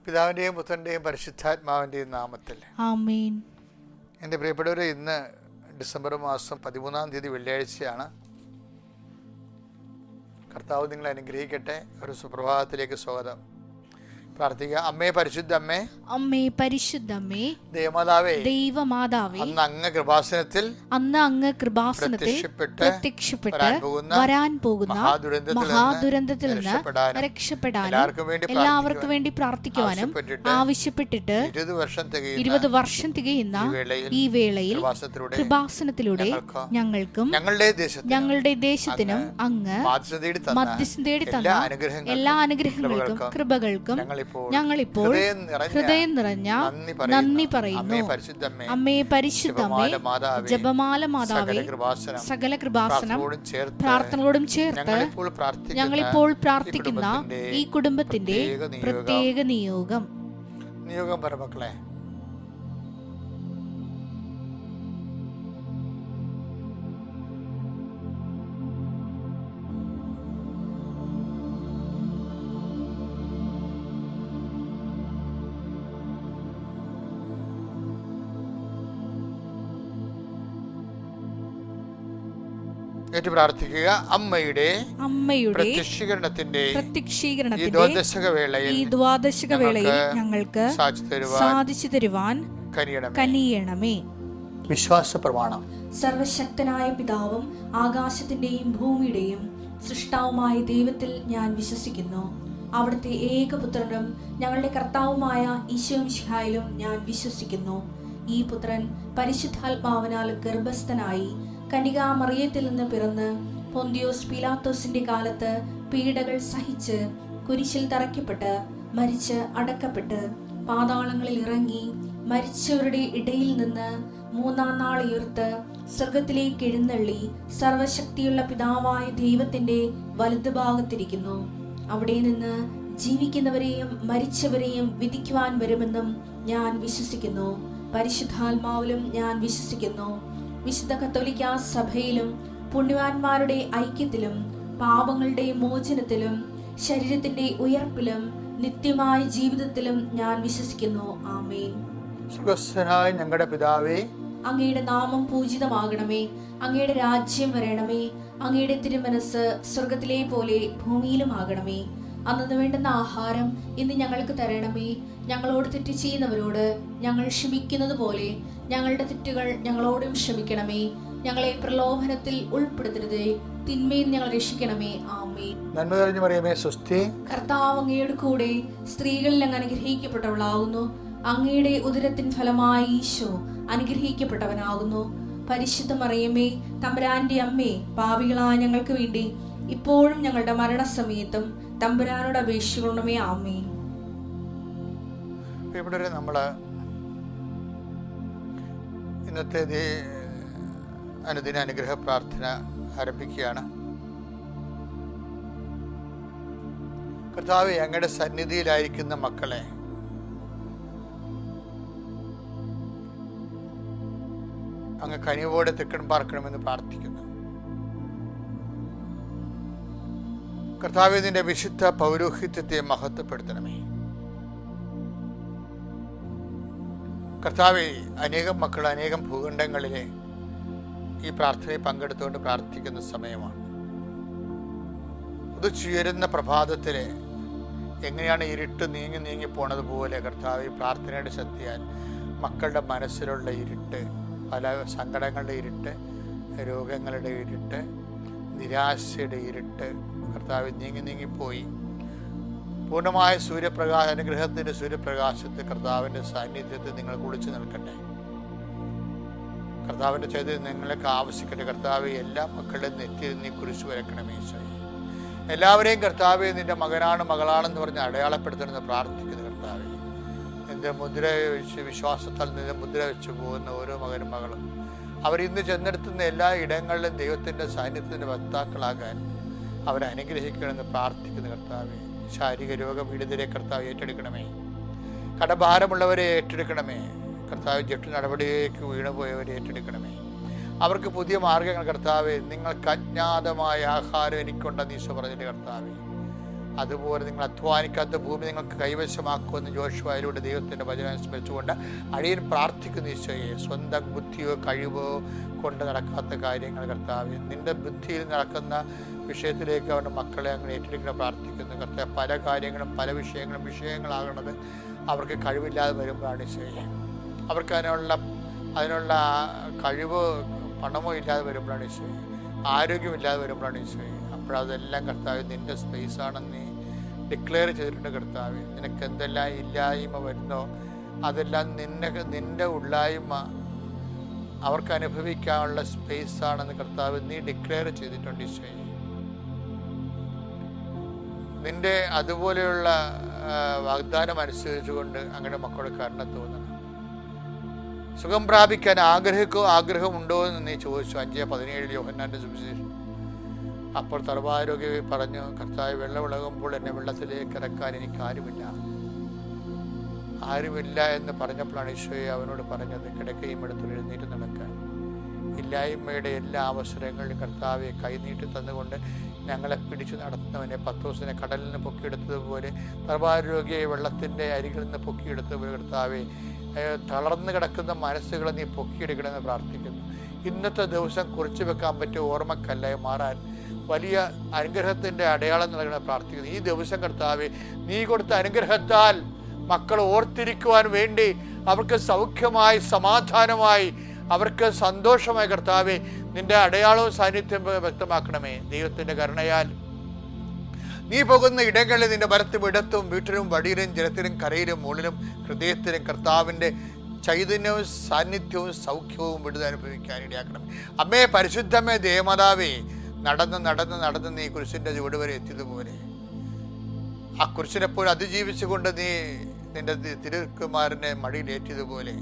പിതാവിൻ്റെയും പുത്രൻ്റെയും പരിശുദ്ധാത്മാവിൻ്റെയും നാമത്തിൽ ആമേൻ. എൻ്റെ പ്രിയപ്പെട്ടവരെ, ഇന്ന് ഡിസംബർ മാസം 13-ാം തീയതി വെള്ളിയാഴ്ചയാണ്. കർത്താവ് നിങ്ങളെ അനുഗ്രഹിക്കട്ടെ. ഒരു സുപ്രഭാതത്തിലേക്ക് സ്വാഗതം. പ്രാർത്ഥിക്കുക. അമ്മേ, പരിശുദ്ധ അമ്മേ, അമ്മേ പരിശുദ്ധ അമ്മേ, ദൈവമാതാവേ, ദൈവമാതാവേ, അന്ന് അങ്ങ് കൃപാസനത്തിൽ പ്രത്യക്ഷപ്പെട്ട് വരാൻ പോകുന്ന മഹാദുരന്തത്തിൽ നിന്ന് രക്ഷപ്പെടാനും എല്ലാവർക്കും വേണ്ടി പ്രാർത്ഥിക്കുവാനും ആവശ്യപ്പെട്ടിട്ട് 20 വർഷം തികയുന്ന ഈ വേളയിൽ കൃപാസനത്തിലൂടെ ഞങ്ങൾക്കും ഞങ്ങളുടെ ദേശത്തിനും അങ്ങ് മധ്യസ്ഥം തേടി തന്ന എല്ലാ അനുഗ്രഹങ്ങൾക്കും കൃപകൾക്കും ഞങ്ങളിപ്പോൾ ഹൃദയം നിറഞ്ഞ നന്ദി പറയുന്നു. അമ്മേ പരിശുദ്ധമേ, ജപമാല മാതാവേ, സകല കൃപാസനം പ്രാർത്ഥനകളോടും ചേർത്ത് ഞങ്ങളിപ്പോൾ പ്രാർത്ഥിക്കുന്ന ഈ കുടുംബത്തിന്റെ പ്രത്യേക നിയോഗം പരമക്കളെ. ഏറ്റു പ്രാർത്ഥിക്കുക. അമ്മയുടെ പ്രത്യക്ഷീകരണത്തിന്റെ ഈ ദ്വാദശക വേളയിൽ ഞങ്ങൾക്ക് സാധിച്ചു തരുവാൻ കനിയണമേ. വിശ്വാസ പ്രമാണം. സർവശക്തനായ പിതാവും ആകാശത്തിന്റെയും ഭൂമിയുടെയും സൃഷ്ടാവുമായ ദൈവത്തിൽ ഞാൻ വിശ്വസിക്കുന്നു. അവിടുത്തെ ഏകപുത്രനും ഞങ്ങളുടെ കർത്താവുമായ ഈശോ മിശിഹായിലും ഞാൻ വിശ്വസിക്കുന്നു. ഈ പുത്രൻ പരിശുദ്ധാത്മാവിനാൽ ഗർഭസ്ഥനായി കന്യകാമറിയത്തിൽ നിന്ന് പിറന്ന് പൊന്തിയോസ് പീലാത്തോസിന്റെ കാലത്ത് പീഡകൾ സഹിച്ച് കുരിശിൽ തറയ്ക്കപ്പെട്ട് മരിച്ച് അടക്കപ്പെട്ട് പാതാളങ്ങളിൽ ഇറങ്ങി മരിച്ചവരുടെ ഇടയിൽ നിന്ന് 3-ാം നാൾ ഉയർത്ത് സ്വർഗത്തിലേക്ക് എഴുന്നള്ളി സർവശക്തിയുള്ള പിതാവായ ദൈവത്തിന്റെ വലതുഭാഗത്തിരിക്കുന്നു. അവിടെ നിന്ന് ജീവിക്കുന്നവരെയും മരിച്ചവരെയും വിധിക്കുവാൻ വരുമെന്നും ഞാൻ വിശ്വസിക്കുന്നു. പരിശുദ്ധാത്മാവിലും ഞാൻ വിശ്വസിക്കുന്നു. വിശുദ്ധ കത്തോലിക്കാ സഭയിലും പുണ്യവാന്മാരുടെ ഐക്യത്തിലും പാപങ്ങളുടെ മോചനത്തിലും ശരീരത്തിന്റെ ഉയർപ്പിലും നിത്യമായ ജീവിതത്തിലും ഞാൻ വിശ്വസിക്കുന്നു. ആമേൻ. സ്വർഗ്ഗസ്ഥനായ ഞങ്ങളുടെ പിതാവേ, അങ്ങയുടെ നാമം പൂജിതമാകണമേ. അങ്ങയുടെ രാജ്യം വരണമേ. അങ്ങയുടെ തിരുമനസ് സ്വർഗത്തിലെ പോലെ ഭൂമിയിലും ആകണമേ. അന്നു വേണ്ടുന്ന ആഹാരം ഇന്ന് ഞങ്ങൾക്ക് തരണമേ. ഞങ്ങളോട് തെറ്റ് ചെയ്യുന്നവരോട് ഞങ്ങൾ ക്ഷമിക്കുന്നത് പോലെ ഞങ്ങളുടെ തെറ്റുകൾ ഞങ്ങളോടും ക്ഷമിക്കണമേ. ഞങ്ങളെ പ്രലോഭനത്തിൽ ഉൾപ്പെടുത്തരുതേ, തിന്മയിൽ ഞങ്ങൾ രക്ഷിക്കണമേ. ആമേൻ. നന്മ നിറഞ്ഞ മറിയമേ, സ്വസ്തി. കർത്താവ് അങ്ങയുടെ കൂടെ സ്ത്രീകളിൽ അങ്ങ് അനുഗ്രഹിക്കപ്പെട്ടവളാകുന്നു. അങ്ങയുടെ ഉദരത്തിൻ ഫലമായി ഈശോ അനുഗ്രഹിക്കപ്പെട്ടവനാകുന്നു. പരിശുദ്ധ മറിയമേ, തമ്പുരാന്റെ അമ്മേ, പാപികളായ ഞങ്ങൾക്ക് വേണ്ടി ഇപ്പോഴും ഞങ്ങളുടെ മരണസമയത്തും തമ്പുരാനോട് അപേക്ഷിക്കണമേ. ആമേൻ. ഇവിടെ നമ്മള് ഇന്നത്തെ അനുദിന അനുഗ്രഹ പ്രാർത്ഥന ആരംഭിക്കുകയാണ്. കർത്താവേ, അങ്ങയുടെ സന്നിധിയിലായിരിക്കുന്ന മക്കളെ അങ്ങ് കനിവോടെ തെക്കൺ പാർക്കണമെന്ന് പ്രാർത്ഥിക്കുന്നു. കർത്താവേ, നിന്റെ വിശുദ്ധ പൗരോഹിത്യത്തെ മഹത്വപ്പെടുത്തണമേ. കർത്താവേ, അനേകം മക്കൾ അനേകം ഭൂഖണ്ഡങ്ങളിലെ ഈ പ്രാർത്ഥനയിൽ പങ്കെടുത്തുകൊണ്ട് പ്രാർത്ഥിക്കുന്ന സമയമാണ്. ഉദിച്ചുയരുന്ന പ്രഭാതത്തിലെ എങ്ങനെയാണ് ഇരുട്ട് നീങ്ങി പോണതുപോലെ കർത്താവ് പ്രാർത്ഥനയുടെ ശക്തിയാൽ മക്കളുടെ മനസ്സിലുള്ള ഇരുട്ട്, പല സങ്കടങ്ങളുടെ ഇരുട്ട്, രോഗങ്ങളുടെ ഇരുട്ട്, നിരാശയുടെ ഇരുട്ട് കർത്താവ് നീങ്ങിപ്പോയി പൂർണ്ണമായ അനുഗ്രഹത്തിൻ്റെ സൂര്യപ്രകാശത്തിൽ കർത്താവിൻ്റെ സാന്നിധ്യത്തിൽ നിങ്ങൾ കുളിച്ചു നിൽക്കട്ടെ. കർത്താവിൻ്റെ ചെയ്ത് നിങ്ങൾക്ക് ആവശ്യിക്കട്ടെ. കർത്താവ് എല്ലാ മക്കളുടെയും നെറ്റിയിൽ നീ കുരിശു വരക്കണമേ. എല്ലാവരെയും കർത്താവെ നിന്റെ മകനാണ് മകളാണെന്ന് പറഞ്ഞ് അടയാളപ്പെടുത്തണമെന്ന് പ്രാർത്ഥിക്കുന്നു. കർത്താവെ, നിന്റെ മുദ്ര വെച്ച് വിശ്വാസത്താൽ നിന്റെ മുദ്ര വെച്ച് പോകുന്ന ഓരോ മകനും മകളും അവരിന്ന് ചെന്നെടുത്തുന്ന എല്ലാ ഇടങ്ങളിലും ദൈവത്തിൻ്റെ സാന്നിധ്യത്തിൻ്റെ വക്താക്കളാകാൻ അവരെ അനുഗ്രഹിക്കണമെന്ന് പ്രാർത്ഥിക്കുന്നു. കർത്താവെ, ശാരീരിക രോഗപീഡിതരെ കർത്താവ് ഏറ്റെടുക്കണമേ. കടഭാരമുള്ളവരെ ഏറ്റെടുക്കണമേ. കർത്താവ്, ജട്ടു നടപടിയിലേക്ക് വീണുപോയവരെ ഏറ്റെടുക്കണമേ. അവർക്ക് പുതിയ മാർഗങ്ങൾ കർത്താവെ, നിങ്ങൾക്ക് അജ്ഞാതമായ ആഹാരം എനിക്കുണ്ടെന്ന് ഈശോ പറഞ്ഞിട്ട് കർത്താവെ, അതുപോലെ നിങ്ങൾ അധ്വാനിക്കാത്ത ഭൂമി നിങ്ങൾക്ക് കൈവശമാക്കുമെന്ന് ജോഷുവയിലൂടെ ദൈവത്തിൻ്റെ വചനം സ്മരിച്ചുകൊണ്ട് അടിയൻ പ്രാർത്ഥിക്കുന്ന ഈശോയെ, സ്വന്തം ബുദ്ധിയോ കഴിവോ കൊണ്ട് നടക്കാത്ത കാര്യങ്ങൾ കർത്താവേ, നിൻ്റെ ബുദ്ധിയിൽ നടക്കുന്ന വിഷയത്തിലേക്ക് അവരുടെ മക്കളെ അങ്ങനെ ഏറ്റെടുക്കണം പ്രാർത്ഥിക്കുന്നു കർത്താവേ. പല കാര്യങ്ങളും പല വിഷയങ്ങളാകണത് അവർക്ക് കഴിവില്ലാതെ വരുമ്പോഴാണ് ഈശോയെ. അവർക്ക് അതിനുള്ള കഴിവ് പണമോ ഇല്ലാതെ വരുമ്പോഴാണ് ഈശോയെ, ആരോഗ്യമില്ലാതെ വരുമ്പോഴാണ് ഈശോയെ. അപ്പോഴതെല്ലാം കർത്താവ് നിൻ്റെ സ്പേസാണെന്ന് നീ ഡിക്ലെയർ ചെയ്തിട്ടുണ്ട് കർത്താവ്. നിനക്ക് എന്തെല്ലാം ഇല്ലായ്മ വരുന്നോ അതെല്ലാം നിൻ്റെ ഉള്ളായ്മ അവർക്ക് അനുഭവിക്കാനുള്ള സ്പേസാണെന്ന് കർത്താവ് നീ ഡിക്ലെയർ ചെയ്തിട്ടുണ്ട് ഈശോയെ. നിൻ്റെ അതുപോലെയുള്ള വാഗ്ദാനം അനുസരിച്ചുകൊണ്ട് അങ്ങനെ മക്കളുടെ കരുണ തോന്നണം. സുഖം പ്രാപിക്കാൻ ആഗ്രഹമുണ്ടോ എന്ന് നീ ചോദിച്ചു. 5:17 യോഹന്നാന്റെ സുവിശേഷം. അപ്പോൾ സർവ്വാരോഗ്യ പറഞ്ഞു, കർത്താവ് വെള്ളമിളകുമ്പോൾ എന്നെ വെള്ളത്തിലേക്ക് ഇറക്കാൻ എനിക്ക് ആരുമില്ല എന്ന് പറഞ്ഞപ്പോഴാണ് ഈശോയെ അവനോട് പറഞ്ഞത്, കിടക്കയും എടുത്ത് എഴുന്നേറ്റ് നടക്കാൻ. ഇല്ലായ്മയുടെ എല്ലാ അവസരങ്ങളിലും കർത്താവെ കൈനീട്ടി തന്നുകൊണ്ട് ഞങ്ങളെ പിടിച്ചു നടത്തുന്നവനെ പത്രോസിനെ കടലിൽ നിന്ന് പൊക്കിയെടുത്തതുപോലെ സർവ്വാരോഗ്യ വെള്ളത്തിൻ്റെ അരികിൽ നിന്ന് പൊക്കിയെടുത്തതുപോലെ കർത്താവെ തളർന്നു കിടക്കുന്ന മനസ്സുകളെ നീ പൊക്കിയെടുക്കണമെന്ന് പ്രാർത്ഥിക്കുന്നു. ഇന്നത്തെ ദിവസം കുറിച്ചു വെക്കാൻ പറ്റിയ ഓർമ്മക്കല്ലായി മാറാൻ വലിയ അനുഗ്രഹത്തിൻ്റെ അടയാളം നൽകണമെന്ന് പ്രാർത്ഥിക്കുന്നു. ഈ ദിവസം കർത്താവെ നീ കൊടുത്ത അനുഗ്രഹത്താൽ മക്കൾ ഓർത്തിരിക്കുവാൻ വേണ്ടി അവർക്ക് സൗഖ്യമായി സമാധാനമായി അവർക്ക് സന്തോഷമായി കർത്താവെ നിന്റെ അടയാളവും സാന്നിധ്യം വ്യക്തമാക്കണമേ. ദൈവത്തിൻ്റെ കരുണയാൽ നീ പോകുന്ന ഇടങ്ങളിൽ നിന്റെ വലത്തും ഇടത്തും വീട്ടിലും വടിയിലും ജലത്തിലും കരയിലും മുകളിലും ഹൃദയത്തിലും കർത്താവിൻ്റെ ചൈതന്യവും സാന്നിധ്യവും സൗഖ്യവും വിടുതൽ അനുഭവിക്കാൻ ഇടയാക്കണം. അമ്മേ, പരിശുദ്ധമേ, ദേവമാതാവേ, നടന്ന് നീ കുരിശിൻ്റെ ചുവട് വരെ എത്തിയതുപോലെ ആ കുരിശിനെപ്പോഴും അതിജീവിച്ചുകൊണ്ട് നീ നിന്റെ തിരുക്കുമാരനെ മടിയിലേറ്റിയതുപോലെ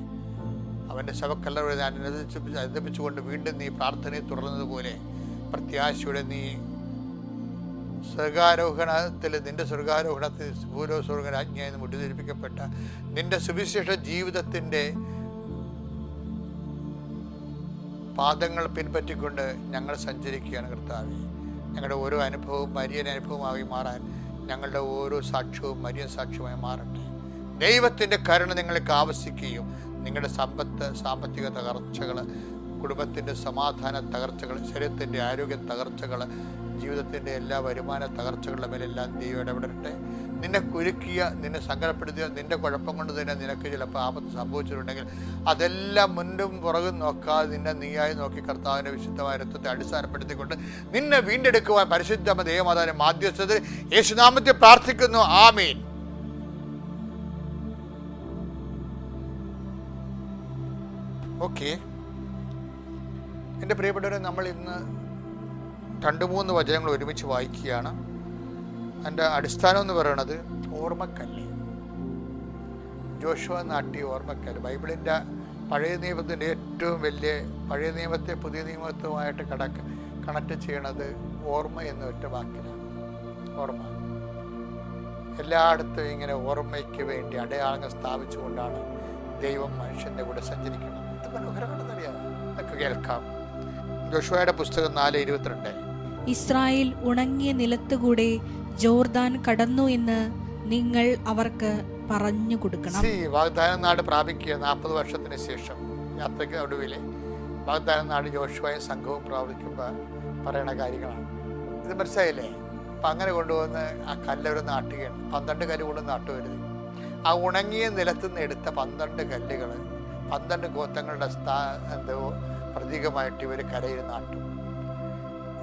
അവൻ്റെ ശവക്കല്ലറ അനുദപിച്ചുകൊണ്ട് വീണ്ടും നീ പ്രാർത്ഥനയെ തുടർന്നതുപോലെ പ്രത്യാശയുടെ നീ നിന്റെ സ്വർഗാരോഹണത്തിൽ ഭൂലോകസ്വർഗരാജ്ഞയായി മുട്ടിധരിപ്പിക്കപ്പെട്ട നിന്റെ സുവിശേഷ ജീവിതത്തിൻ്റെ പാദങ്ങൾ പിൻപറ്റിക്കൊണ്ട് ഞങ്ങൾ സഞ്ചരിക്കുകയാണ് കർത്താവേ. ഞങ്ങളുടെ ഓരോ അനുഭവവും മരിയൻ അനുഭവമായി മാറാൻ ഞങ്ങളുടെ ഓരോ സാക്ഷ്യവും മരിയൻ സാക്ഷ്യമായി മാറട്ടെ. ദൈവത്തിൻ്റെ കരുണ നിങ്ങൾക്ക് ആവശ്യിക്കുകയും നിങ്ങളുടെ സാമ്പത്തിക തകർച്ചകൾ, കുടുംബത്തിൻ്റെ സമാധാന തകർച്ചകൾ, ശരീരത്തിൻ്റെ ആരോഗ്യ തകർച്ചകൾ, ജീവിതത്തിൻ്റെ എല്ലാ വരുമാന തകർച്ചകളുടെ മേലെല്ലാം ദൈവം ഇടപെടട്ടെ. നിന്നെ കുരുക്കിയ, നിന്നെ സങ്കടപ്പെടുത്തിയ, നിന്റെ കുഴപ്പം കൊണ്ട് തന്നെ നിനക്ക് ചിലപ്പോൾ ആപത്ത് സംഭവിച്ചിട്ടുണ്ടെങ്കിൽ അതെല്ലാം മുൻപും പുറകും നോക്കാതെ നിന്നെ നീയായി നോക്കി കർത്താവിൻ്റെ വിശുദ്ധമായ രക്തത്തെ അടിസ്ഥാനപ്പെടുത്തിക്കൊണ്ട് നിന്നെ വീണ്ടെടുക്കുവാൻ പരിശുദ്ധ ദൈവമാതാവിന്റെ മാധ്യസ്ഥതയിൽ യേശുനാമത്തിൽ പ്രാർത്ഥിക്കുന്നു. ആമീൻ. ഓക്കെ, എൻ്റെ പ്രിയപ്പെട്ടവരെ, നമ്മൾ ഇന്ന് 2-3 വചനങ്ങൾ ഒരുമിച്ച് വായിക്കുകയാണ്. അതിൻ്റെ അടിസ്ഥാനം എന്ന് പറയുന്നത് ഓർമ്മക്കല്ല്. ജോഷുവ നാട്ടിയ ഓർമ്മക്കല്ല്. ബൈബിളിൻ്റെ പഴയ നിയമത്തിൻ്റെ ഏറ്റവും വലിയ, പഴയ നിയമത്തെ പുതിയ നിയമത്തുമായിട്ട് കണക്ട് ചെയ്യണത് ഓർമ്മ എന്ന ഒറ്റ വാക്കിലാണ്. ഓർമ്മ. എല്ലായിടത്തും ഇങ്ങനെ ഓർമ്മയ്ക്ക് വേണ്ടി അടയാളങ്ങൾ സ്ഥാപിച്ചുകൊണ്ടാണ് ദൈവം മനുഷ്യൻ്റെ കൂടെ സഞ്ചരിക്കുന്നത്. ഇത് മനോഹരമാണെന്നറിയാം. അതൊക്കെ കേൾക്കാം. ജോഷുവയുടെ പുസ്തകം 4:22. ഇസ്രായേൽ ഉണങ്ങിയ നിലത്തുകൂടെ ജോർദാൻ കടന്നു എന്ന് നിങ്ങൾ അവർക്ക് പറഞ്ഞു കൊടുക്കണം. വാഗ്ദാന നാട് പ്രാപിക്കുക 40 വർഷത്തിന് ശേഷം യാത്രയ്ക്ക് ഒടുവിൽ വാഗ്ദാന നാട് ജോഷുവയും സംഘവും പ്രാപിക്കുമ്പോൾ പറയണ കാര്യങ്ങളാണ്. ഇത് മനസ്സിലായില്ലേ? അപ്പം അങ്ങനെ കൊണ്ടുവന്ന് ആ കല്ലൊരു നാട്ടുകയാണ്. 12 കല്ല് കൊണ്ട് നാട്ടുവരുത്. ആ ഉണങ്ങിയ നിലത്തുനിന്ന് എടുത്ത 12 കല്ലുകൾ 12 ഗോത്രങ്ങളുടെ പ്രതീകമായിട്ട് ഇവർ കരയിൽ നാട്ടും.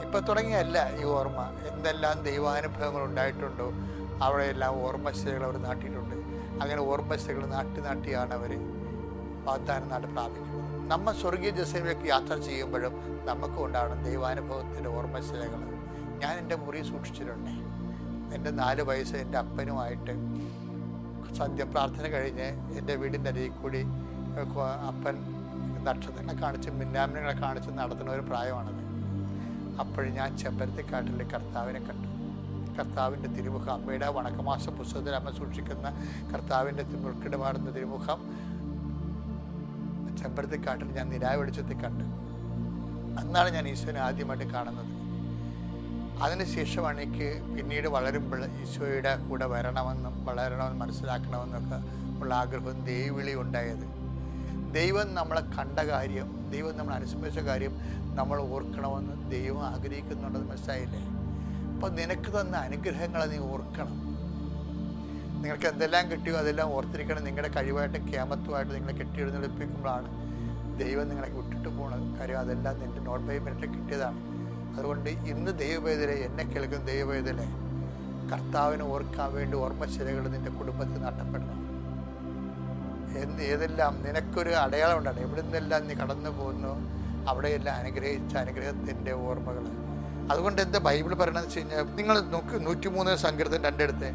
ഇപ്പം തുടങ്ങിയല്ല ഈ ഓർമ്മ. എന്തെല്ലാം ദൈവാനുഭവങ്ങൾ ഉണ്ടായിട്ടുണ്ടോ അവിടെയെല്ലാം ഓർമ്മശിലകൾ അവർ നാട്ടിയിട്ടുണ്ട്. അങ്ങനെ ഓർമ്മശിലകൾ നാട്ടിയാണ് അവർ വാഗ്ദാന നാട് പ്രാപിക്കുന്നത്. നമ്മൾ സ്വർഗീയ ജസയിലേക്ക് യാത്ര ചെയ്യുമ്പോഴും നമുക്ക് ഉണ്ടാവണം ദൈവാനുഭവത്തിൻ്റെ ഓർമ്മശിലകൾ. ഞാൻ എൻ്റെ മുറി സൂക്ഷിച്ചിട്ടുണ്ട്. എൻ്റെ 4 വയസ്സ് എൻ്റെ അപ്പനുമായിട്ട് സന്ധ്യപ്രാർത്ഥന കഴിഞ്ഞ് എൻ്റെ വീടിൻ്റെ അരികിൽ കൂടി അപ്പൻ നക്ഷത്രങ്ങളെ കാണിച്ച് മിന്നാമിനുകളെ കാണിച്ച് നടത്തുന്ന ഒരു പ്രായമാണത്. അപ്പോഴും ഞാൻ ചെമ്പരത്തിക്കാട്ടിൽ കർത്താവിനെ കണ്ടു. കർത്താവിൻ്റെ തിരുമുഖം, അമ്മയുടെ വണക്കമാസ പുസ്തകത്തിൽ അമ്മ സൂക്ഷിക്കുന്ന കർത്താവിൻ്റെ മുൾക്കിടപാടുന്ന തിരുമുഖം ചെമ്പരത്തിക്കാട്ടിൽ ഞാൻ നിലാവ് വെളിച്ചത്തിൽ കണ്ടു. അന്നാണ് ഞാൻ ഈശോനെ ആദ്യമായിട്ട് കാണുന്നത്. അതിനുശേഷമാണ് എനിക്ക് പിന്നീട് വളരുമ്പോൾ ഈശോയുടെ കൂടെ വളരണമെന്ന് മനസ്സിലാക്കണമെന്നൊക്കെ ഉള്ള ആഗ്രഹവും ദൈവവിളി ഉണ്ടായത്. ദൈവം നമ്മളെ കണ്ട കാര്യം, ദൈവം നമ്മളെ അനുസ്മരിച്ച കാര്യം നമ്മൾ ഓർക്കണമെന്ന് ദൈവം ആഗ്രഹിക്കുന്നുണ്ടെന്ന് മനസ്സിലായില്ലേ? അപ്പം നിനക്ക് തന്ന അനുഗ്രഹങ്ങളെ നീ ഓർക്കണം. നിങ്ങൾക്ക് എന്തെല്ലാം കിട്ടിയോ അതെല്ലാം ഓർത്തിരിക്കണം. നിങ്ങളുടെ കഴിവായിട്ടും ക്യാമത്തുമായിട്ട് നിങ്ങളെ കെട്ടിയെഴുന്നേൽപ്പിക്കുമ്പോഴാണ് ദൈവം നിങ്ങളെ വിട്ടിട്ട് പോകുന്നത്. കാര്യം അതെല്ലാം നിൻ്റെ നോട്ട് ബൈ മിനിറ്റ് കിട്ടിയതാണ്. അതുകൊണ്ട് ഇന്ന് ദൈവവേദന, എന്നെ കേൾക്കുന്ന ദൈവവേദന, കർത്താവിനെ ഓർക്കാൻ വേണ്ടി ഓർമ്മശിലകൾ നിൻ്റെ കുടുംബത്തിൽ നഷ്ടപ്പെടണം. ഏതെല്ലാം നിനക്കൊരു അടയാളം ഉണ്ടാണ്, എവിടെ നിന്നെല്ലാം നീ കടന്നു പോകുന്നു അവിടെയെല്ലാം അനുഗ്രഹിച്ച അനുഗ്രഹത്തിൻ്റെ ഓർമ്മകൾ. അതുകൊണ്ട് എന്താ ബൈബിൾ പറയണമെന്ന് വെച്ച് കഴിഞ്ഞാൽ, നിങ്ങൾ നോക്ക് 103 സങ്കീർത്തനം 2 എടുത്തേ.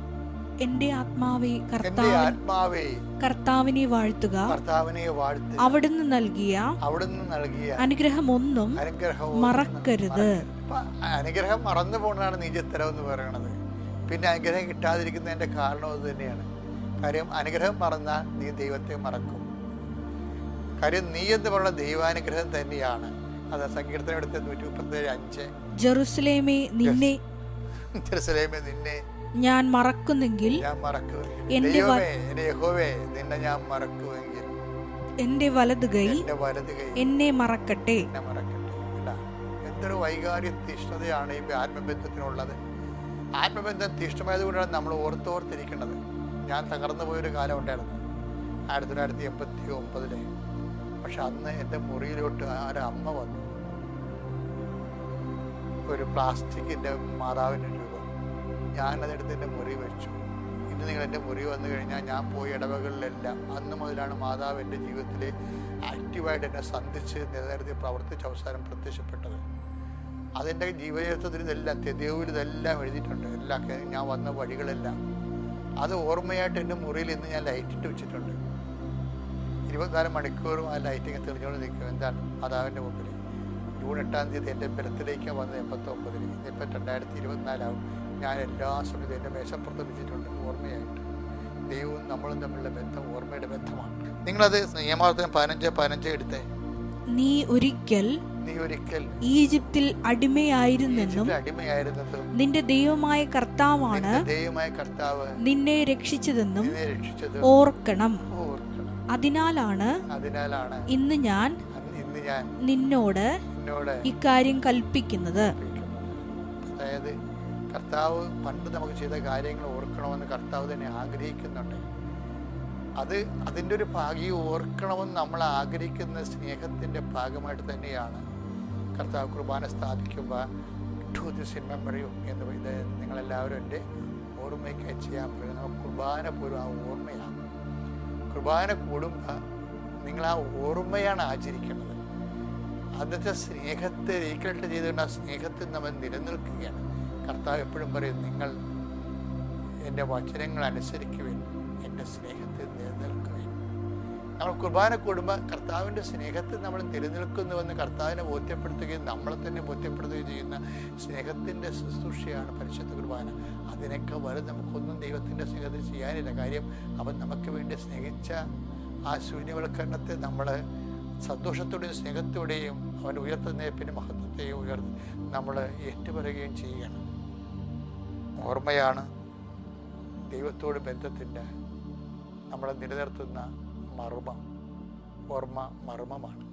എന്റെ ആത്മാവേ കർത്താവിനെ വാഴ്ത്തുക, അവിടുന്ന് നൽകിയ അനുഗ്രഹമൊന്നും മറക്കരുത്. അനുഗ്രഹം മറന്നു പോകുന്നതാണ് നീചത്തരം എന്ന് പറയുന്നത്. പിന്നെ അനുഗ്രഹം കിട്ടാതിരിക്കുന്നതിന്റെ കാരണം അത് തന്നെയാണ്. കാര്യം അനുഗ്രഹം മറന്നാൽ നീ ദൈവത്തെ മറക്കും. കാര്യം നീ എന്ന് പറയുന്ന ദൈവാനുഗ്രഹം തന്നെയാണ്. അത് സങ്കീർത്തനം എടുത്ത് 137:5. ജെറുസലേമേ നിന്നെ ഞാൻ മറക്കുന്നെങ്കിൽ, എന്റെ വലതുകൈ എന്നെ മറക്കട്ടെ. എന്തൊരു വൈകാരിക തീഷ്ണതയാണ് ഈ ആത്മബന്ധത്തിനുള്ളത്. ആത്മബന്ധം തീഷ്ണമായത് കൊണ്ടാണ് നമ്മൾ ഓർത്തോർത്തിരിക്കേണ്ടത്. ഞാൻ തകർന്നു പോയൊരു കാലം ഉണ്ടായിരുന്നു 1989. പക്ഷെ അന്ന് എൻ്റെ മുറിയിലോട്ട് ഒരമ്മ വന്നു. ഒരു പ്ലാസ്റ്റിക്കിൻ്റെ മാതാവിൻ്റെ രൂപം. ഞാനതെടുത്ത് എൻ്റെ മുറി വെച്ചു. ഇന്ന് നിങ്ങൾ എൻ്റെ മുറി വന്നു കഴിഞ്ഞാൽ ഞാൻ പോയ ഇടവകളിലെല്ലാം അന്ന് മുതലാണ് മാതാവ് എൻ്റെ ജീവിതത്തിൽ ആക്റ്റീവായിട്ട് എന്നെ സന്ധിച്ച് നിലനിർത്തി പ്രവർത്തിച്ച അവസാനം പ്രത്യക്ഷപ്പെട്ടത്. അതെൻ്റെ ജീവചരിത്രത്തിൽ ഇതെല്ലാം തെതിയൂരിൽ ഇതെല്ലാം എഴുതിയിട്ടുണ്ട്. ഞാൻ വന്ന വഴികളെല്ലാം അത് ഓർമ്മയായിട്ട് എൻ്റെ മുറിയിൽ ഇന്ന് ഞാൻ ലൈറ്റിട്ട് വെച്ചിട്ടുണ്ട്. 24 മണിക്കൂറും ആ ലൈറ്റിങ് തെളിഞ്ഞുകൊണ്ട് നിൽക്കും. എന്താണ്? മാതാവിൻ്റെ മുമ്പിൽ. ജൂൺ 8-ാം തീയതി എൻ്റെ ബർത്ത്ഡേക്കാണ് വന്നത് 89. ഇന്നിപ്പോൾ 2024 ആവും. ഞാൻ എല്ലാ സമയത്തും എൻ്റെ മേശപ്പുറത്ത് വെച്ചിട്ടുണ്ട് ഓർമ്മയായിട്ട്. ദൈവവും നമ്മളും തമ്മിലുള്ള ബന്ധം ഓർമ്മയുടെ ബന്ധമാണ്. നിങ്ങളത് നിയമാവർത്തനം 15:15 എടുത്തേ. നീ ഒരിക്കൽ ഈജിപ്തിൽ അടിമയായിരുന്നെന്നും നിന്റെ ദൈവമായ കർത്താവാണ് നിന്നെ രക്ഷിച്ചതെന്നും ഓർക്കണം. അതിനാലാണ് ഇന്ന് ഞാൻ നിന്നോട് ഇക്കാര്യം കൽപ്പിക്കുന്നത്. അതായത് കർത്താവ് പണ്ട് നമുക്ക് ചെയ്ത കാര്യങ്ങൾ ഓർക്കണമെന്ന് കർത്താവ് തന്നെ ആഗ്രഹിക്കുന്നുണ്ട്. അതിൻ്റെ ഒരു ഭാഗ്യം ഓർക്കണമെന്ന് നമ്മൾ ആഗ്രഹിക്കുന്ന സ്നേഹത്തിൻ്റെ ഭാഗമായിട്ട് തന്നെയാണ് കർത്താവ് കുർബാന സ്ഥാപിക്കുമ്പോൾ ടു ദിസ് ഇൻ മെമ്മറി എന്ന് ഇത് നിങ്ങളെല്ലാവരും എൻ്റെ ഓർമ്മയ്ക്കായി ചെയ്യാൻ പറ്റും. നമുക്ക് കുർബാന പോലും ആ ഓർമ്മയാണ്. കുർബാന കൂടുമ്പോൾ നിങ്ങൾ ആ ഓർമ്മയാണ് ആചരിക്കുന്നത്. അന്നത്തെ സ്നേഹത്തെ റീക്രിയേറ്റ് ചെയ്തുകൊണ്ട് ആ സ്നേഹത്തിൽ നമ്മൾ നിലനിൽക്കുകയാണ്. കർത്താവ് എപ്പോഴും പറയും, നിങ്ങൾ എൻ്റെ വചനങ്ങൾ അനുസരിക്കുവിൻ, എൻ്റെ സ്നേഹത്തിൽ നിലനിൽക്കുവിൻ. നമ്മൾ കുർബാന കൂടുമ്പോൾ കർത്താവിൻ്റെ സ്നേഹത്തിൽ നമ്മൾ നിലനിൽക്കുന്നുവെന്ന് കർത്താവിനെ ബോധ്യപ്പെടുത്തുകയും നമ്മളെ തന്നെ ബോധ്യപ്പെടുത്തുകയും ചെയ്യുന്ന സ്നേഹത്തിൻ്റെ ശുശ്രൂഷയാണ് പരിശുദ്ധ കുർബാന. അതിനൊക്കെ വരെ നമുക്കൊന്നും ദൈവത്തിൻ്റെ സ്നേഹത്തിൽ ചെയ്യാനില്ല. കാര്യം അവൻ നമുക്ക് വേണ്ടി സ്നേഹിച്ച ആ ശൂന്യവൽക്കരണത്തെ നമ്മൾ സന്തോഷത്തോടെയും സ്നേഹത്തോടെയും അവൻ്റെ ഉയർത്തുന്നേപ്പിൻ്റെ മഹത്വത്തെയും നമ്മൾ ഏറ്റുപറയുകയും ചെയ്യുകയാണ്. ഓർമ്മയാണ് ദൈവത്തോട് ബന്ധത്തിൻ്റെ നമ്മളെ നിലനിർത്തുന്ന മർമ്മം. ഓർമ്മ മർമ്മമാണ്.